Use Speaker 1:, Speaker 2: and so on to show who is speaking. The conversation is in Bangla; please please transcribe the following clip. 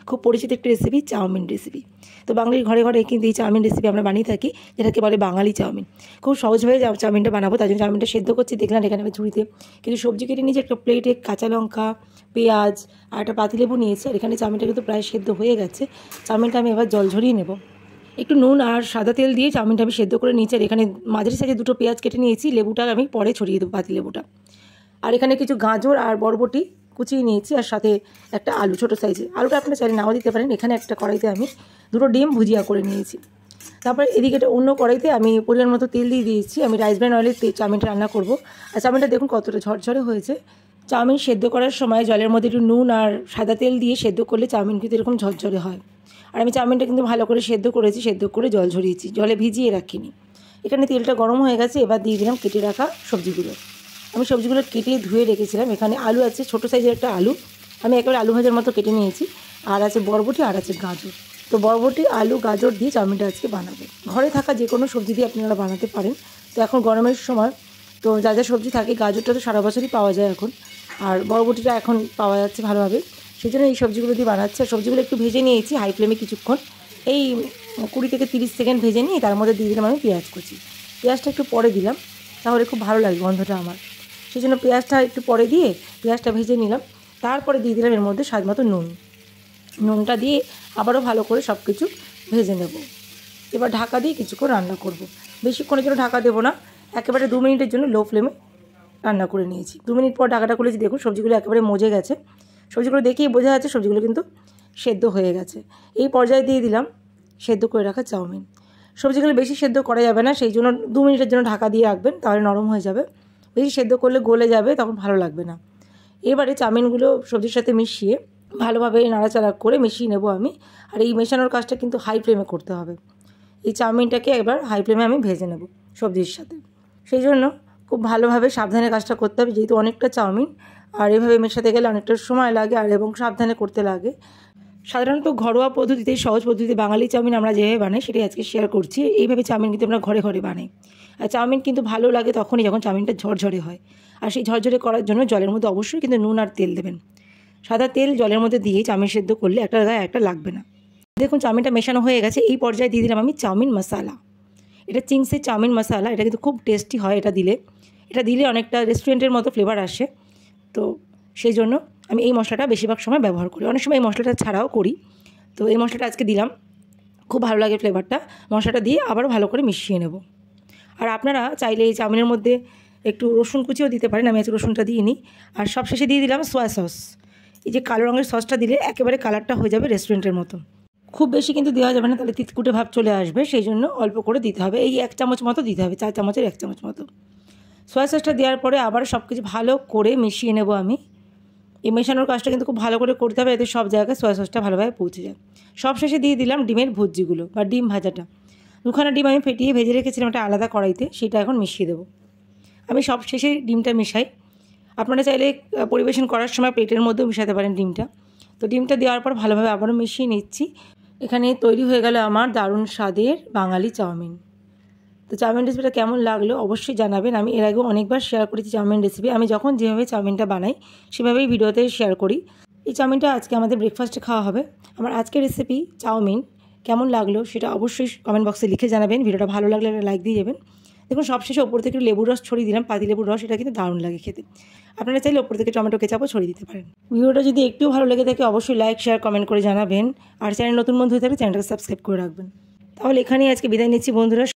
Speaker 1: খুব পরিচিত একটি রেসিপি, চাউমিন রেসিপি। তো বাঙালির ঘরে ঘরে কিন্তু এই চাউমিন রেসিপি আমরা বানিয়ে থাকি, যেটাকে বলে বাঙালি চাউমিন। খুব সহজভাবে চাউমিনটা বানাবো, তার জন্য চাউমিনটা সেদ্ধ করছি। দেখলাম এখানে আমি ঝুড়িতে কিছু সবজি কেটে নিয়েছি, একটা প্লেটে কাঁচা লঙ্কা, পেঁয়াজ আর একটা পাতিলেবু নিয়েছি। আর এখানে চাউমিনটা কিন্তু প্রায় সেদ্ধ হয়ে গেছে। চাউমিনটা আমি এবার জল ঝরিয়ে নেব। একটু নুন আর সাদা তেল দিয়ে চাউমিনটা আমি সেদ্ধ করে নিয়েছি। আর এখানে মাঝারি সাইজে দুটো পেঁয়াজ কেটে নিয়েছি, লেবুটা আমি পরে ছড়িয়ে দেবো, পাতিলেবুটা। আর এখানে কিছু গাজর আর বরবটি কুচিয়ে নিয়েছি, আর সাথে একটা আলু, ছোটো সাইজে। আলুটা আপনারা চাইলে নাও দিতে পারেন। এখানে একটা কড়াইতে আমি দুটো ডিম ভুজিয়া করে নিয়েছি। তারপর এদিকে অন্য কড়াইতে আমি পরিমাণ মতো তেল দিয়ে দিয়েছি। আমি রাইস ব্র্যান অয়েলে চাউমিনটা রান্না করব। আর চাউমিনটা দেখুন কতটা ঝরঝরে হয়েছে। চাউমিন সেদ্ধ করার সময় জলের মধ্যে একটু নুন আর সাদা তেল দিয়ে সেদ্ধ করলে চাউমিন কিন্তু এরকম ঝরঝরে হয়। আর আমি চাউমিনটা কিন্তু ভালো করে সেদ্ধ করেছি, সেদ্ধ করে জল ঝরিয়েছি, জলে ভিজিয়ে রাখিনি। এখানে তেলটা গরম হয়ে গেছে, এবার দিয়ে দিলাম কেটে রাখা সবজিগুলো। আমি সবজিগুলো কেটে ধুয়ে রেখেছিলাম। এখানে আলু আছে, ছোটো সাইজের একটা আলু, আমি একেবারে আলু ভাজার মতো কেটে নিয়েছি। আর আছে বরবটি, আর আছে গাজর। তো বরবটি, আলু, গাজর দিয়ে চাউমিনটা আজকে বানাবো। ঘরে থাকা যে কোনো সবজি দিয়ে আপনারা বানাতে পারেন। তো এখন গরমের সময় তো যা যা সবজি থাকে, গাজরটা তো সারা বছরই পাওয়া যায় এখন, আর বরবটিটা এখন পাওয়া যাচ্ছে ভালোভাবে, সেই জন্য এই সবজিগুলো দিয়ে বানাচ্ছে। আর সবজিগুলো একটু ভেজে নিয়েছি হাই ফ্লেমে কিছুক্ষণ, এই 20 থেকে 30 সেকেন্ড ভেজে নিয়ে তার মধ্যে দিয়ে দিলাম আমি পেঁয়াজ কুচি। পেঁয়াজটা একটু পরে দিলাম, তাহলে খুব ভালো লাগে গন্ধটা আমার, সেই জন্য পেঁয়াজটা একটু পরে দিয়ে পেঁয়াজটা ভেজে নিলাম। তারপরে দিয়ে দিলাম এর মধ্যে স্বাদ মতো নুনটা দিয়ে আবারও ভালো করে সব কিছু ভেজে নেব। এবার ঢাকা দিয়ে কিছুক্ষণ রান্না করব। বেশিক্ষণের জন্য ঢাকা দেবো না, একেবারে 2 মিনিটের জন্য লো ফ্লেমে রান্না করে নিয়েছি। 2 মিনিট পর ঢাকাটা খুলেছি, দেখুন সবজিগুলো একেবারে মজে গেছে। সবজিগুলো দেখেই বোঝা যাচ্ছে সবজিগুলো কিন্তু সেদ্ধ হয়ে গেছে। এই পর্যায়ে দিয়ে দিলাম সেদ্ধ করে রাখা চাউমিন। সবজিগুলো বেশি সেদ্ধ করা যাবে না, সেই জন্য 2 মিনিটের জন্য ঢাকা দিয়ে রাখবেন, তাহলে নরম হয়ে যাবে। বেশি সেদ্ধ করলে গলে যাবে, তখন ভালো লাগবে না। এবারে চাউমিনগুলো সবজির সাথে মিশিয়ে ভালোভাবে নাড়াচাড়া করে মিশিয়ে নেব আমি। আর এই মেশানোর কাজটা কিন্তু হাই ফ্লেমে করতে হবে। এই চাউমিনটাকে এবার হাই ফ্লেমে আমি ভেজে নেব সবজির সাথে। সেই জন্য খুব ভালোভাবে সাবধানে কাজটা করতে হবে, যেহেতু অনেকটা চাউমিন, আর এভাবে মেশাতে গেলে অনেকটা সময় লাগে আর এবং সাবধানে করতে লাগে। সাধারণত ঘরোয়া পদ্ধতিতে, সহজ পদ্ধতিতে বাঙালি চাউমিন আমরা যেভাবে বানাই সেটাই আজকে শেয়ার করছি। এইভাবে চাউমিন কিন্তু আমরা ঘরে ঘরে বানাই। আর চাউমিন কিন্তু ভালো লাগে তখনই যখন চাউমিনটা ঝরঝরে হয়। আর সেই ঝরঝরে করার জন্য জলের মধ্যে অবশ্যই কিন্তু নুন আর তেল দেবেন। সাদা তেল জলের মধ্যে দিয়ে চাউমিন সেদ্ধ করলে একটা গায়ে একটা লাগবে না। দেখুন চাউমিনটা মেশানো হয়ে গেছে। এই পর্যায়ে দিয়ে দিলাম আমি চাউমিন মশলা। এটা চিংসের চাউমিন মশলা, এটা কিন্তু খুব টেস্টি হয়। এটা দিলে অনেকটা রেস্টুরেন্টের মতো ফ্লেভার আসে। তো সেই জন্য আমি এই মশলাটা বেশিরভাগ সময় ব্যবহার করি, অনেক সময় এই মশলাটা ছাড়াও করি। তো এই মশলাটা আজকে দিলাম, খুব ভালো লাগে ফ্লেভারটা। মশলাটা দিয়ে আবার ভালো করে মিশিয়ে নেব। আর আপনারা চাইলে এই চাউমিনের মধ্যে একটু রসুন কুচিও দিতে পারেন, আমি আজকে রসুনটা দিইনি। আর সবশেষে দিয়ে দিলাম সয়া সস। এই যে কালো রঙের সসটা দিলে একেবারে কালারটা হয়ে যাবে রেস্টুরেন্টের মতো। খুব বেশি কিন্তু দেওয়া যাবে না, তাহলে তিতকুটে ভাব চলে আসবে, সেই জন্য অল্প করে দিতে হবে। এই 1 চামচ মতো দিতে হবে, 4 চামচের 1 চামচ মতো। সয়া সসটা দেওয়ার পরে আবার সব কিছু ভালো করে মিশিয়ে নেব আমি। এই মেশানোর কাজটা কিন্তু খুব ভালো করে করতে হবে, এতে সব জায়গায় সয়া সসটা ভালোভাবে পৌঁছে যায়। সবশেষে দিয়ে দিলাম ডিমের ভুজিগুলো বা ডিম ভাজাটা। 2খানা ডিম আমি ফেটিয়ে ভেজে রেখেছিলাম একটা আলাদা কড়াইতে, সেটা এখন মিশিয়ে দেবো। আমি সব শেষে ডিমটা মেশাই। আপনারা চাইলে পরিবেশন করার সময় প্লেটের মধ্যেও মেশাতে পারেন ডিমটা। তো ডিমটা দেওয়ার পর ভালোভাবে আবারও মিশিয়ে নিচ্ছি। এখানে তৈরি হয়ে গেল আমার দারুণ স্বাদের বাঙালি চাউমিন। তো চাউমিন রেসিপিটা কেমন লাগলো অবশ্যই জানাবেন। আমি এর আগেও অনেকবার শেয়ার করেছি চাউমিন রেসিপি। আমি যখন যেভাবে চাউমিনটা বানাই সেভাবেই ভিডিওতে শেয়ার করি। এই চাউমিনটা আজকে আমাদের ব্রেকফাস্টে খাওয়া হবে। আমার আজকের রেসিপি চাউমিন কেমন লাগলো সেটা অবশ্যই কমেন্ট বক্সে লিখে জানাবেন। ভিডিওটা ভালো লাগলে একটা লাইক দিয়ে যাবেন। দেখুন সবশেষে ওপর থেকে লেবুর রস ছড়িয়ে দিলাম, পাতিলেবুর রস, এটা কিন্তু দারুণ লাগে খেতে। আপনারা চাইলে ওপর থেকে টমেটো কেচাপও ছড়িয়ে দিতে পারেন। ভিডিওটা যদি একটু ভালো লেগে থাকে অবশ্যই লাইক, শেয়ার, কমেন্ট করে জানাবেন। আর চ্যানেল নতুন বন্ধু হয়ে থাকলে চ্যানেলটাকে সাবস্ক্রাইব করে রাখবেন। তাহলে এখানেই আজকে বিদায় নিচ্ছি বন্ধুরা।